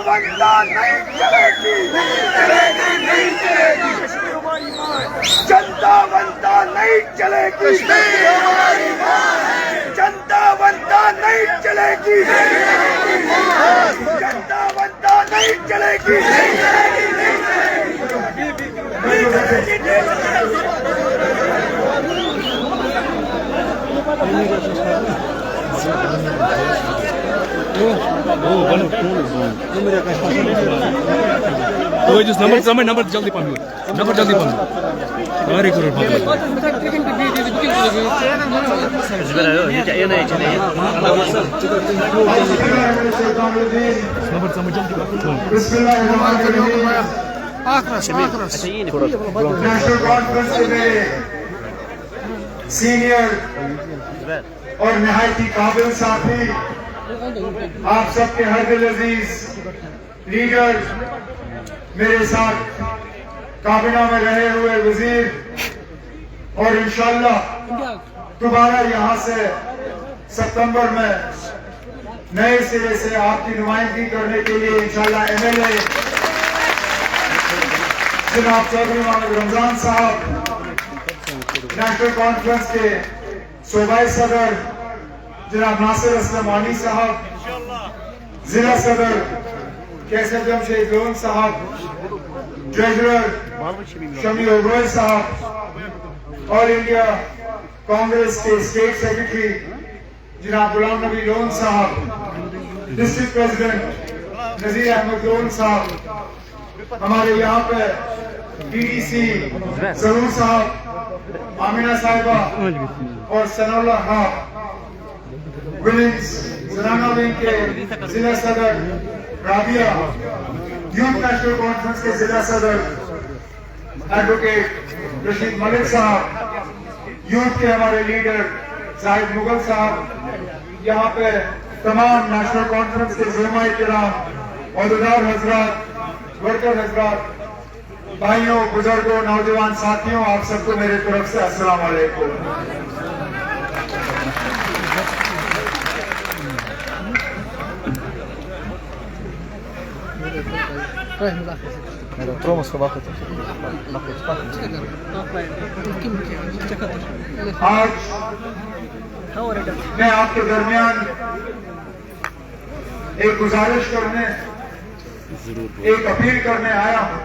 वंदना नहीं चलेगी, नहीं चलेगी। जनता वंदना नहीं चलेगी, जनता वंदना नहीं चलेगी, जनता वंदना नहीं चलेगी। वो जिस नंबर जल्दी पाऊँ, नंबर जल्दी पाऊँ। अरे करो नंबर समझ जल्दी नेशनल कॉन्फ्रेंस में सीनियर और निहायती काबिल साथी, आप सबके हर दिल अजीज लीडर, मेरे साथ काबीना में रहे हुए वजीर, और इंशाअल्लाह दोबारा यहां से सितंबर में नए सिरे से आपकी नुमाइंदगी करने के लिए इंशाअल्लाह एमएलए जनाब चौधरी मोहम्मद रमजान साहब, नेशनल कॉन्फ्रेंस के सूबाई सदर जनाब नासिर असलम वानी साहब, जिला सदर कैसर जमशेद लोन साहब, ट्रेजरर शमी ओबरॉय साहब, ऑल इंडिया कांग्रेस के स्टेट सेक्रेटरी जनाब गुलाम नबी लोन साहब, district president Nazir Ahmad loan साहब, हमारे यहाँ पे डीडीसी जरूर साहब, आमिना साहिबा और सनौला खां, विलिंग्स जनाना विंग के जिला सदर राबिया, यूथ नेशनल कॉन्फ्रेंस के जिला सदर एडवोकेट रशीद मलिक साहब, यूथ के हमारे लीडर जाहिद मुगल साहब, यहाँ पे तमाम नेशनल कॉन्फ्रेंस के ज़ुलमाए किराम, औहदेदार हजरात, वर्कर हजरात, भाइयों, बुजुर्गों, नौजवान साथियों, आप सबको मेरे तरफ से अस्सलाम वालेकुम। आज मैं आपके दरमियान एक गुजारिश करने, एक अपील करने आया हूं।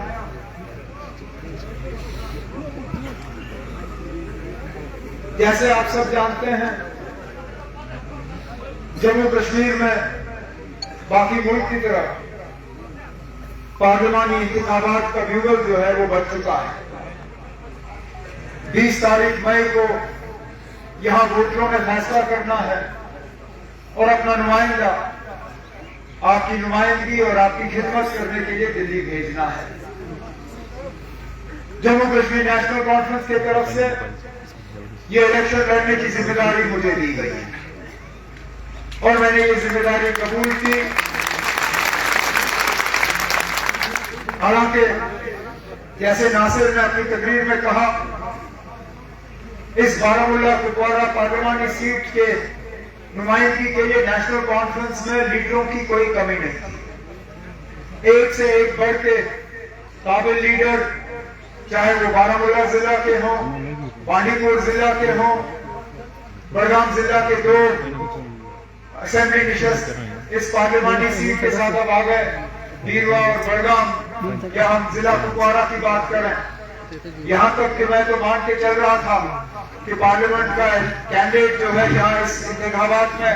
जैसे आप सब जानते हैं, जम्मू कश्मीर में बाकी मुल्क की तरह पार्लिमानी इंतखाबात का ब्यूगल जो है वो बच चुका है। 20 तारीख मई को यहां वोटरों ने फैसला करना है और अपना नुमाइंदा आपकी नुमाइंदगी और आपकी खिदमत करने के लिए दिल्ली भेजना है। जम्मू कश्मीर नेशनल कॉन्फ्रेंस की तरफ से ये इलेक्शन लड़ने की जिम्मेदारी मुझे दी गई है और मैंने ये जिम्मेदारी कबूल की। हालांकि जैसे नासिर ने अपनी तकरीर में कहा, इस बारामूला कुपवारा पार्लिमानी सीट के नुमाइंदगी के लिए नेशनल कॉन्फ्रेंस में लीडरों की कोई कमी नहीं। एक से एक बढ़ के काबिल लीडर, चाहे वो बारामूला जिला के हों, बांडीपुर जिला के हों, बड़गाम जिला के 2 असेंबली निशस्त इस पार्लिमानी सीट के साथ अब आ गए, बीरवा और बड़गाम, या हम जिला कुपवारा की बात करें। यहां तक कि मैं तो मान के चल रहा था कि पार्लियामेंट का कैंडिडेट जो है यहाँ इस इंतखाबात में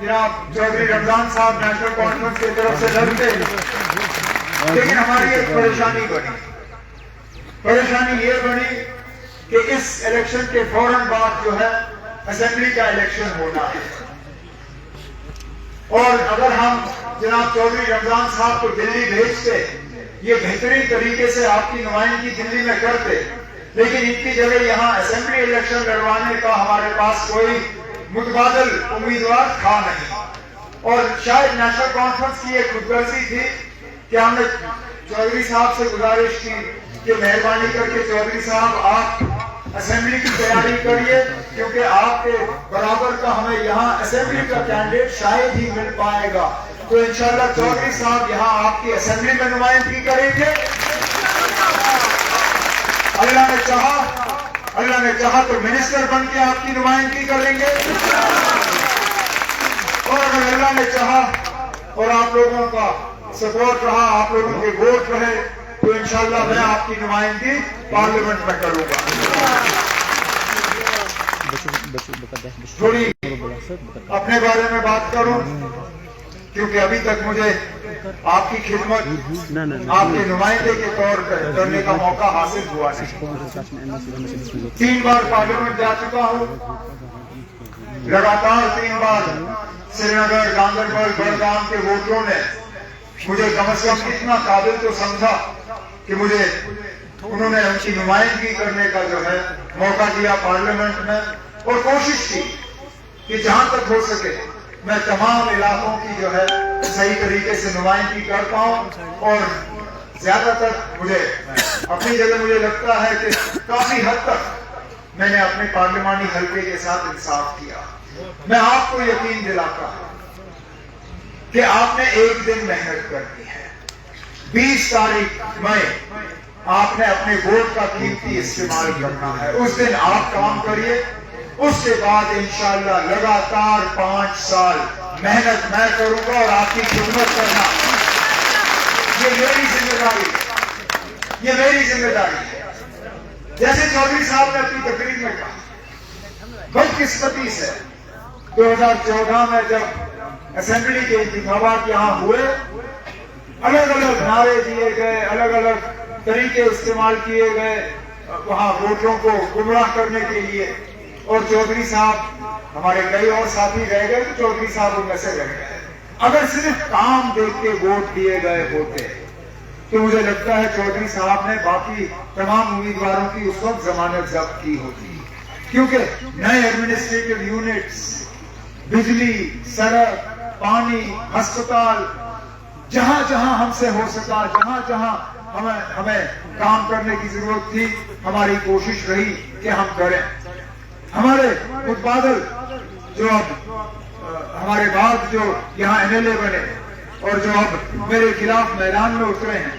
जनाब चौधरी रमजान साहब नेशनल कॉन्फ्रेंस की तरफ से लड़ते, लेकिन हमारी एक परेशानी बनी। परेशानी ये बनी कि इस इलेक्शन के फौरन बाद जो है असेंबली का इलेक्शन होना है, और अगर हम जनाब चौधरी रमजान साहब को दिल्ली भेजते, ये बेहतरीन तरीके से आपकी नुमाइंदगी दिल्ली में करते, लेकिन इनकी जगह यहाँ असेंबली इलेक्शन लड़वाने का हमारे पास कोई मुतबादल उम्मीदवार था नहीं। और शायद नेशनल कॉन्फ्रेंस की एक खुदगर्जी थी कि हमने चौधरी साहब से गुजारिश की कि मेहरबानी करके चौधरी साहब आप असेंबली की तैयारी करिए, क्योंकि आपके बराबर का हमें यहाँ असेंबली का कैंडिडेट शायद ही मिल पाएगा। तो इंशाल्लाह चौधरी साहब यहाँ आपकी असेंबली में नुमाइंदगी करेंगे। अल्लाह ने चाहा तो मिनिस्टर बन के आपकी नुमाइंदगी करेंगे, और अगर अल्लाह ने चाहा और आप लोगों का सपोर्ट रहा, आप लोगों के वोट रहे, तो इंशाल्लाह मैं आपकी नुमाइंदगी पार्लियामेंट में करूंगा। थोड़ी अपने बारे में बात करूं, क्योंकि अभी तक मुझे आपकी खिदमत आपके नुमाइंदे के तौर पर करने का मौका हासिल हुआ नहीं। 3 बार पार्लियामेंट जा चुका हूं, लगातार 3 बार श्रीनगर, गांधरबल, बड़गाम के वोटरों ने मुझे कम से कम इतना काबिल तो समझा कि मुझे उन्होंने उनकी नुमाइंदगी करने का जो है मौका दिया पार्लियामेंट में, और कोशिश की कि जहां तक हो सके मैं तमाम इलाकों की जो है सही तरीके से नुमाइंदगी कर पाऊं, और ज्यादातर मुझे अपनी जगह मुझे लगता है कि काफी हद तक मैंने अपने पार्लिमानी हल्के के साथ इंसाफ किया। मैं आपको यकीन दिलाता हूं कि आपने एक दिन मेहनत करनी है। 20 तारीख मई आपने अपने वोट का कीमती इस्तेमाल करना है। उस दिन आप काम करिए, उसके बाद इंशाअल्लाह लगातार 5 साल मेहनत मैं करूंगा और आपकी खिदमत करना ये मेरी जिम्मेदारी है। जैसे चौधरी साहब ने अपनी तकरीर में कहा, बदकिस्मती से 2014 में जब असेंबली के इंतखाबात यहाँ हुए, अलग अलग नारे दिए गए, अलग अलग तरीके इस्तेमाल किए गए वहां वोटरों को गुमराह करने के लिए, और चौधरी साहब, हमारे कई और साथी रह गए तो चौधरी साहब उनमें से रह गए। अगर सिर्फ काम देख के वोट दिए गए होते तो मुझे लगता है चौधरी साहब ने बाकी तमाम उम्मीदवारों की उस वक्त जमानत जब्त की होती, क्योंकि नए एडमिनिस्ट्रेटिव यूनिट्स, बिजली, सड़क, पानी, अस्पताल, जहां जहां हमसे हो सका, जहां जहां हमें काम करने की जरूरत थी, हमारी कोशिश रही कि हम करें। हमारे मुतबादल जो अब हमारे बाद जो यहाँ एमएलए बने और जो अब मेरे खिलाफ मैदान में उतरे हैं,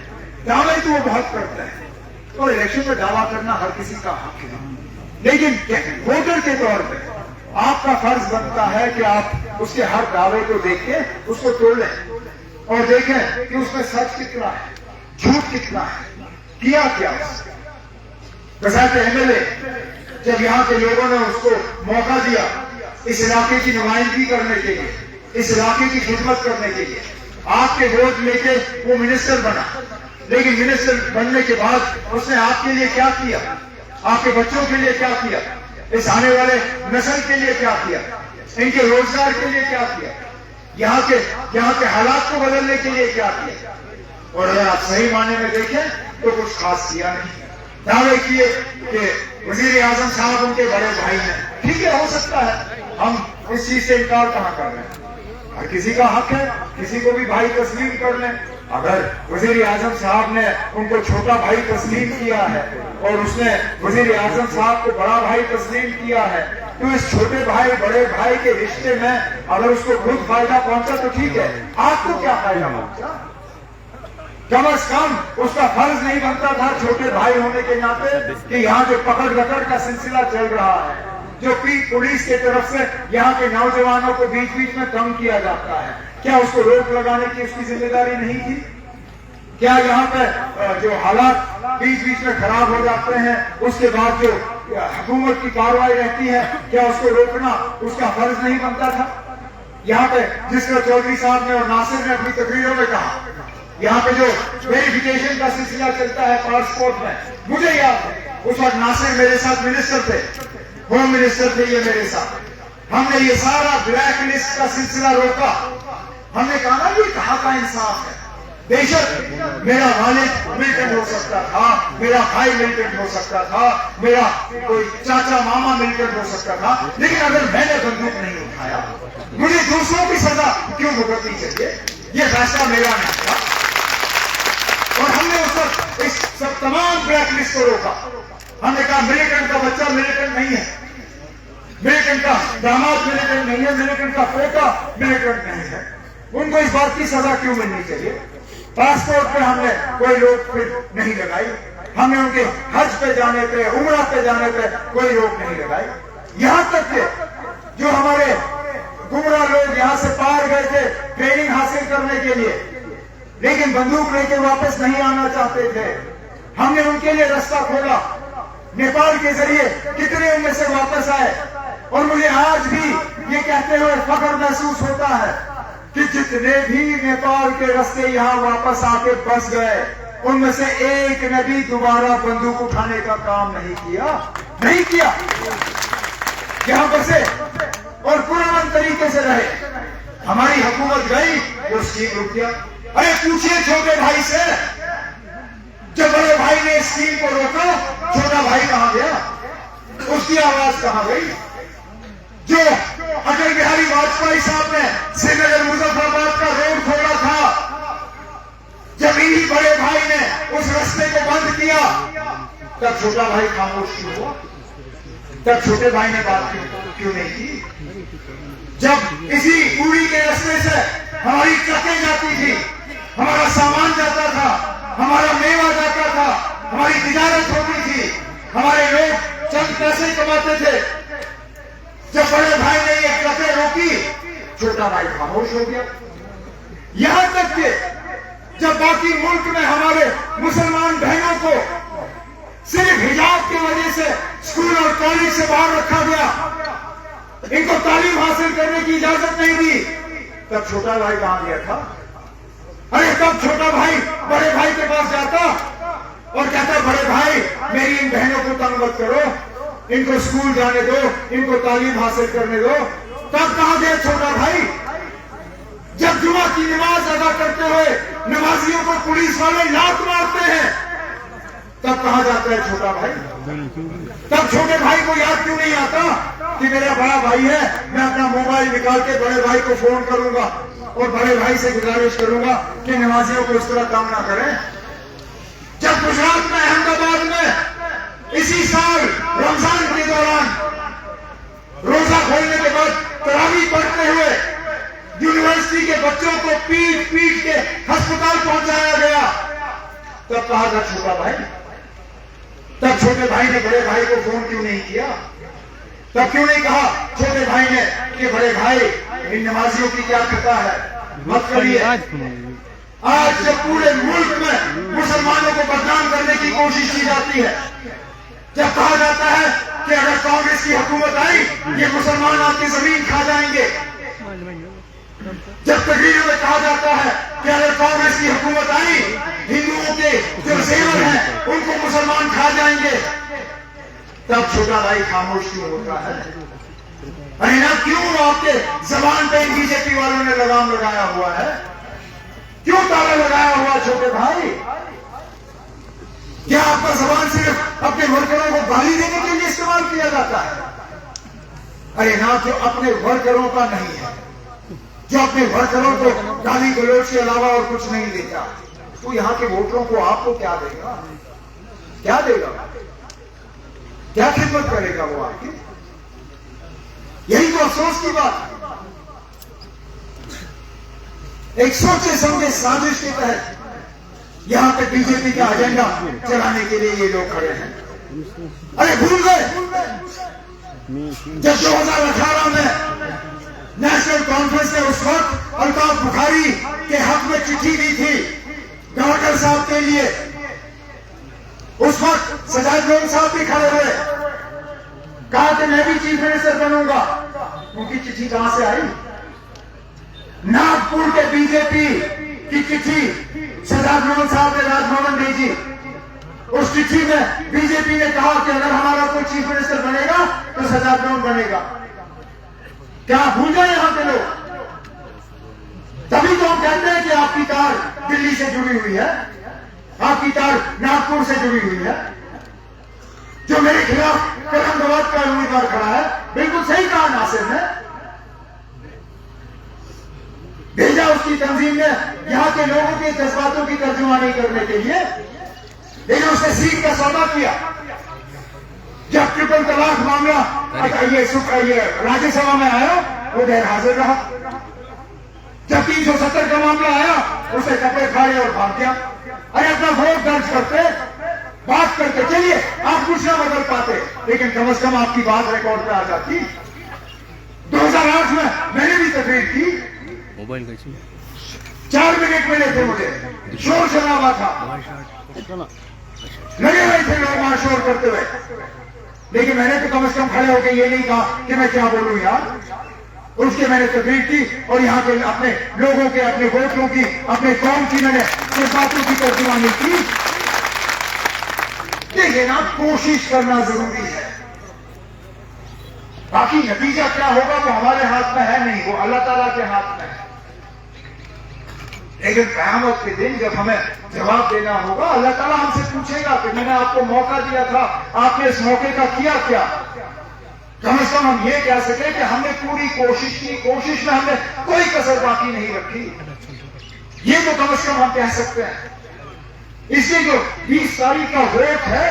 दावे तो वो बहुत करते हैं, और इलेक्शन में दावा करना हर किसी का हक है, लेकिन वोटर के तौर पे आपका फर्ज बनता है कि आप उसके हर दावे को देख के उसको तोड़ लें और देखें कि उसमें सच कितना है, झूठ कितना है, किया क्या उसने। बजाते एमएलए जब यहाँ के लोगों ने उसको मौका दिया इस इलाके की नुमाइंदगी करने के लिए, इस इलाके की खिदमत करने के लिए, आपके वोट लेके वो मिनिस्टर बना, लेकिन मिनिस्टर बनने के बाद उसने आपके लिए क्या किया, आपके बच्चों के लिए क्या किया, इस आने वाले नस्ल के लिए क्या किया, इनके रोजगार के लिए क्या किया, यहाँ के हालात को बदलने के लिए क्या किया। और अगर आप सही मायने में देखें तो कुछ खास किया नहीं। दावे किए कि वजीर आजम साहब उनके बड़े भाई हैं, ठीक है, हो सकता है, हम इस चीज से इनकार कहाँ कर रहे हैं, हर किसी का हक है किसी को भी भाई तस्लीम कर लें। अगर वजीर आजम साहब ने उनको छोटा भाई तस्लीम किया है और उसने वजीर आजम साहब को बड़ा भाई तस्लीम किया है, तो इस छोटे भाई बड़े भाई के रिश्ते में अगर उसको खुद फायदा पहुंचा तो ठीक है, आपको क्या फायदा पहुंचा। कम से कम उसका फर्ज नहीं बनता था छोटे भाई होने के नाते कि यहाँ जो पकड़ रकड़ का सिलसिला चल रहा है, जो पुलिस की तरफ से यहाँ के नौजवानों को बीच बीच में तंग किया जाता है, क्या उसको रोक लगाने की उसकी जिम्मेदारी नहीं थी। क्या यहाँ पे जो हालात बीच बीच में खराब हो जाते हैं उसके बाद जो हुकूमत की कार्रवाई रहती है, क्या उसको रोकना उसका फर्ज नहीं बनता था। यहाँ पे जिसका चौधरी साहब ने और नासिर ने अपनी तकरीरों में कहा, यहाँ पे जो वेरिफिकेशन का सिलसिला चलता है पासपोर्ट में, मुझे याद है उस वक्त नासिर मेरे साथ मिनिस्टर थे, होम मिनिस्टर थे ये मेरे साथ, हमने ये सारा ब्लैक लिस्ट का सिलसिला रोका। हमने कहा ना ये कहाँ का इंसाफ है। बेशक मेरा वालिद मिलिटेंट हो सकता था, मेरा भाई मिलिटेंट हो सकता था, मेरा कोई चाचा मामा मिलिटेंट हो सकता था, लेकिन अगर मैंने बंदूक नहीं उठाया मुझे दूसरों की सजा क्यों भुगतनी चाहिए, ये फैसला मेरा नहीं था। और हमने उस वक्त इस सब तमाम ब्लैक लिस्ट को रोका। हमने कहा मिलिटेंट का बच्चा मिलिटेंट नहीं है, मिलिटेंट का दामाद मिलिटेंट नहीं है, मिलिटेंट का पोता मिलिटेंट नहीं है। उनको इस बात की सजा क्यों मिलनी चाहिए? पासपोर्ट पे हमने कोई रोक फिर नहीं लगाई, हमने उनके हज पे जाने पे, उम्रा पे जाने पे कोई रोक नहीं लगाई। यहां तक कि जो हमारे गुमराह लोग यहां से पार गए थे ट्रेनिंग हासिल करने के लिए, लेकिन बंदूक लेके वापस नहीं आना चाहते थे, हमने उनके लिए रास्ता खोला। नेपाल के जरिए कितने उनमें से वापस आए। और मुझे आज भी ये कहते हुए फख्र महसूस होता है कि जितने भी नेपाल के रास्ते यहाँ वापस आके बस गए, उनमें से एक ने भी दोबारा बंदूक उठाने का काम नहीं किया। यहाँ बसे और पुरअमन तरीके से रहे। हमारी हुकूमत गई तो स्कीम रुक गया। अरे पूछिए छोटे भाई से, जब बड़े भाई ने स्कीम को रोका, छोटा भाई कहां गया? उसकी आवाज कहां गई? जो अटल बिहारी वाजपेयी साहब ने श्रीनगर मुजफ्फराबाद का रोड खोला था, जब इन्हीं बड़े भाई ने उस रास्ते को बंद किया, तब छोटा भाई खामोश क्यों हुआ? तब छोटे भाई ने बात क्यों नहीं की? जब इसी पूरी के रास्ते से हमारी ट्रकें जाती थी, हमारा सामान जाता था, हमारा मेवा जाता था, हमारी तिजारत होती थी, हमारे लोग चंद पैसे कमाते थे, जब बड़े भाई ने ये ट्रकें रोकी, छोटा भाई खामोश हो गया। यहां तक कि जब बाकी मुल्क में हमारे मुसलमान बहनों को सिर्फ हिजाब की वजह से स्कूल और कॉलेज से बाहर रखा गया, इनको तालीम हासिल करने की इजाजत नहीं दी, तब छोटा भाई कहां गया था? अरे तब छोटा भाई बड़े भाई के पास जाता और कहता, बड़े भाई मेरी इन बहनों को तंग मत करो, इनको स्कूल जाने दो, इनको तालीम हासिल करने दो। तब कहां गया छोटा भाई? जब जुमा की नमाज अदा करते हुए नमाजियों को पुलिस वाले लात मारते हैं, तब कहां जाता है छोटा भाई? तब छोटे भाई को याद क्यों नहीं आता कि मेरा बड़ा भाई है, मैं अपना मोबाइल निकाल के बड़े भाई को फोन करूंगा और बड़े भाई से गुजारिश करूंगा कि नमाजियों को इस तरह काम ना करें। जब गुजरात में अहमदाबाद में इसी साल रमजान के दौरान रोजा खोलने के बाद तरावी पढ़ते हुए यूनिवर्सिटी के बच्चों को पीट पीट के अस्पताल पहुंचाया गया, तब कहा था छोटा भाई? तब छोटे भाई ने बड़े भाई को फोन क्यों नहीं किया? तब क्यों नहीं कहा छोटे भाई ने कि बड़े भाई इन नमाजियों की क्या खता है, मत करिए? आज जब पूरे मुल्क में मुसलमानों को बदनाम करने की कोशिश की जाती है, जब कहा जाता है कि अगर कांग्रेस की हुकूमत आई, ये मुसलमान आपकी जमीन खा जाएंगे, जब तकरीरों में कहा जाता है कि अगर कांग्रेस की हुकूमत आई, हिंदुओं के जो जेवर हैं उनको मुसलमान खा जाएंगे, तब छोटा भाई खामोश क्यों होता है? अरे ना, क्यों आपके जबान पे बीजेपी वालों ने लगाम लगाया हुआ है? क्यों ताला लगाया हुआ छोटे भाई? क्या आपका जबान सिर्फ अपने वर्करों को गाली देने के लिए इस्तेमाल किया जाता है? अरे ना, जो अपने वर्करों का नहीं है, जो अपने वर्करों को गाली गलौज के अलावा और कुछ नहीं देता, तो यहाँ के वोटरों को आपको क्या देगा? क्या देगा? क्या खिदमत करेगा वो आपकी? यही तो अफसोस की बात। एक सोचे समझे साजिश के तहत यहां पे बीजेपी का एजेंडा चलाने के लिए ये लोग खड़े हैं। अरे भूल गए जब 2018 में नेशनल कॉन्फ्रेंस ने उस वक्त अल्ताफ बुखारी के हक में चिट्ठी दी थी गवर्नर साहब के लिए, उस वक्त सजाद लोन साहब भी खड़े हुए, कहा कि मैं भी चीफ मिनिस्टर बनूंगा। उनकी चिट्ठी कहां से आई? नागपुर के बीजेपी की चिट्ठी सजाद लोन साहब ने राजभवन भेजी। उस चिट्ठी में बीजेपी ने कहा कि अगर हमारा कोई चीफ मिनिस्टर बनेगा तो सजाद लोन बनेगा। क्या भूल गए यहां के लोग? तभी तो हम कहते हैं कि आपकी तार दिल्ली से जुड़ी हुई है, आपकी तार नागपुर से जुड़ी हुई है। जो मेरे खिलाफ कलमदवाद का उम्मीदवार खड़ा है, बिल्कुल सही कहा नासिर ने, भेजा उसकी तंजीम ने यहां के लोगों के जज्बातों की तर्जुमानी करने के लिए, लेकिन उसने सीट का सौदा किया। जब ट्रिपल तलाक मामला ये राज्यसभा में आया, वो गैर हाजिर रहा। जब 370 का मामला आया उसे कपड़े फाड़े और भाग गया। अरे अपना वोट दर्ज करते, बात करते, चलिए आप कुछ ना बदल पाते, लेकिन कम से कम आपकी बात रिकॉर्ड पे आ जाती। 2008 में मैंने भी तकरीर की, मोबाइल कैसे 4 मिनट मिले थे मुझे, शोर शराबा था, लगे हुए थे लोग वहां शोर करते हुए, लेकिन मैंने तो कम से कम खड़े होकर ये नहीं कहा कि मैं क्या बोलूं यार। उसके मैंने तकरीर की और यहाँ के अपने लोगों के, अपने वोटरों की, अपने कौम की मैंने बातों की तर्जुमानी की। देखिए ना, कोशिश करना जरूरी है, बाकी नतीजा क्या होगा वो हमारे हाथ में है नहीं, वो अल्लाह ताला के हाथ में है। लेकिन क़यामत के दिन जब हमें जवाब देना होगा, अल्लाह ताला हमसे पूछेगा कि मैंने आपको मौका दिया था, आपने इस मौके का किया क्या। कम से कम हम ये कह सके कि हमने पूरी कोशिश की, कोशिश में हमने कोई कसर बाकी नहीं रखी, ये तो कम से कम हम कह सकते हैं। इसलिए जो 20 तारीख का वोट है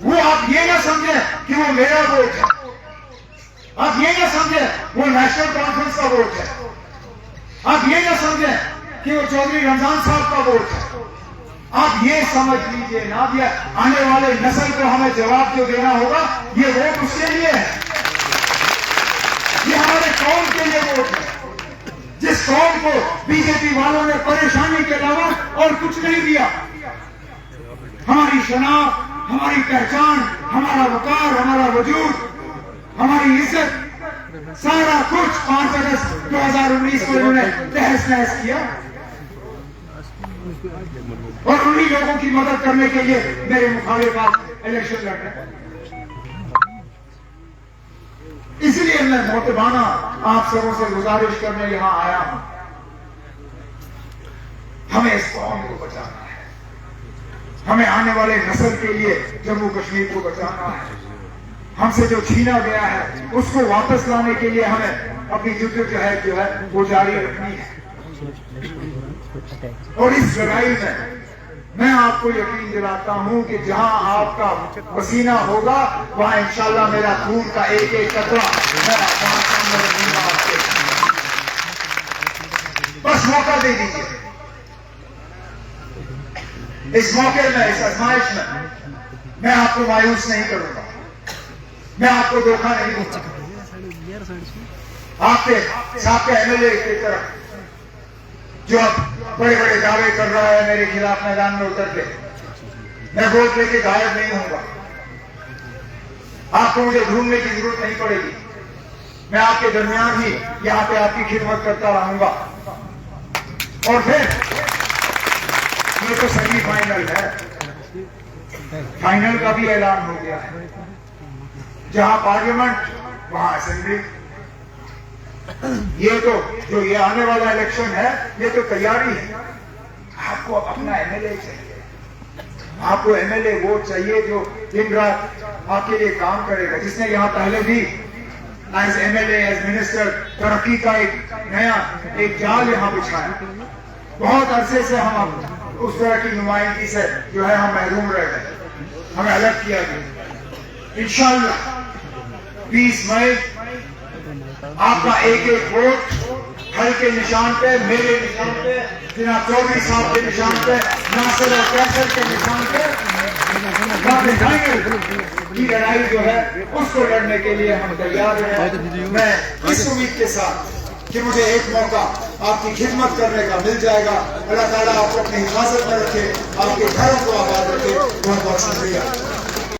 वो आप ये ना समझें कि वो मेरा वोट है, आप ये ना समझें वो नेशनल कॉन्फ्रेंस का वोट है, आप ये ना समझें कि वो चौधरी रमजान साहब का वोट है। आप ये समझ लीजिए ना, ये आने वाले नस्ल को हमें जवाब जो देना होगा, ये वोट उसके लिए है, ये हमारे कौम के लिए वोट है, जिस कौम को बीजेपी वालों ने परेशानी के अलावा और कुछ नहीं दिया। हमारी शनाख्त, हमारी पहचान, हमारा वकार, हमारा वजूद, हमारी इज्जत, सारा कुछ 5 अगस्त 2019 को उन्होंने तहस नहस किया और उन्हीं लोगों की मदद करने के लिए मेरे मुखालिफ इलेक्शन लड़ रहे हैं। इसलिए मैं मोहतबाना आप सबों से गुजारिश करने यहां आया हूं, हमें इस कौम को बचाना है, हमें आने वाले नस्ल के लिए जम्मू कश्मीर को बचाना है, हमसे जो छीना गया है उसको वापस लाने के लिए हमें अपनी जुद्दोजहद जो है वो जारी रखनी है। और इस लड़ाई में मैं आपको यकीन दिलाता हूं कि जहां आपका पसीना होगा वहां इंशाल्लाह मेरा खून का एक एक कतरा मैं सामने रखूंगा आपके। बस मौका दे दीजिए, इस मौके में, इस आजमाइश में मैं आपको मायूस नहीं करूंगा, मैं आपको धोखा नहीं दूंगा। आपके साथ एमएलए की तरफ जो अब बड़े बड़े दावे कर रहा है मेरे खिलाफ मैदान में उतर के, मैं वोट लेके गायब नहीं होऊंगा, आपको मुझे ढूंढने की जरूरत नहीं पड़ेगी, मैं आपके दरमियान ही यहां पे आपकी खिदमत करता रहूंगा। और फिर ये तो सेमीफाइनल है, फाइनल का भी ऐलान हो गया है, जहां पार्लियामेंट वहां असेंबली। ये तो जो ये आने वाला इलेक्शन है ये तो तैयारी है। आपको अपना एमएलए चाहिए, आपको एमएलए वो चाहिए जो दिन रात आपके लिए काम करेगा, जिसने यहाँ पहले भी एज एमएलए, एज मिनिस्टर तरक्की का एक नया एक जाल यहाँ बिछाया। बहुत अरसे से हम उस तरह की नुमाइंदगी से जो है हम महरूम रह गए, हमें अलग किया गया। इंशाअल्लाह 20 मई आपका एक एक वोट हल के निशान पे, मेरे निशान पे, जनाब चौधरी साहब के निशान पे, नासिर और कैसर के निशान पे की लड़ाई जो है उसको लड़ने के लिए हम तैयार हैं। मैं इस उम्मीद के साथ कि मुझे एक मौका आपकी खिदमत करने का मिल जाएगा, अल्लाह ताला आपको अपनी हिफाजत में रखे, आपके घरों को आबाद रखे। बहुत बहुत शुक्रिया।